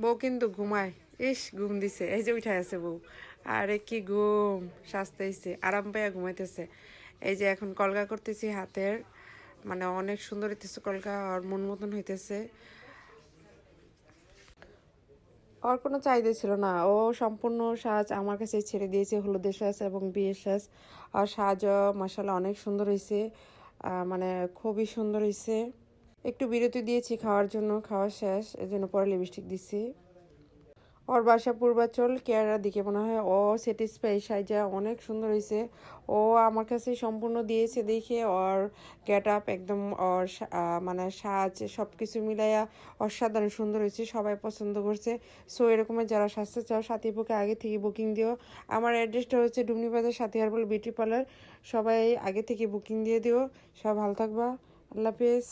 বউ কিন্তু ঘুমায়। ইস ঘুম দিছে, এই যে উঠে আছে বউ। আরে কি ঘুম, সাজতেছে, আরাম পাইয়া ঘুমাইতেছে। এই যে এখন কলকা করতেছি হাতের, মানে অনেক সুন্দর হইতেছে কলকা, আর মন মতন হইতেছে। ওর কোনো চাহিদা ছিল না, ও সম্পূর্ণ সাজ আমার কাছে ছেড়ে দিয়েছে, হলুদের সাজ এবং বিয়ের সাজ। আর সাজও মাসাল্লাহ অনেক সুন্দর হয়েছে, মানে খুবই সুন্দর হয়েছে। একটু বিরতি দিয়েছি খাওয়ার জন্য, খাওয়া শেষ, এজন্য পরে লিপস্টিক দিছি। ওর বাসা পূর্বাচল কেয়ারার দিকে মনে হয়। ও স্যাটিসফাই, সাইজা অনেক সুন্দর হয়েছে। ও আমার কাছে সম্পূর্ণ দিয়েছে দেখে ওর গেট আপ একদম, ওর মানে সাজ সব কিছু মিলাইয়া অসাধারণ সুন্দর হয়েছে, সবাই পছন্দ করছে। সো এরকমের যারা সাজতে চাও সাথীপুকে আগে থেকে বুকিং দিও। আমার অ্যাড্রেসটা হচ্ছে ডুমনি বাজার সাথী হারবাল বিউটি পার্লার। সবাই আগে থেকে বুকিং দিয়ে দিও। সব ভালো থাকবা, আল্লাহ হাফেজ।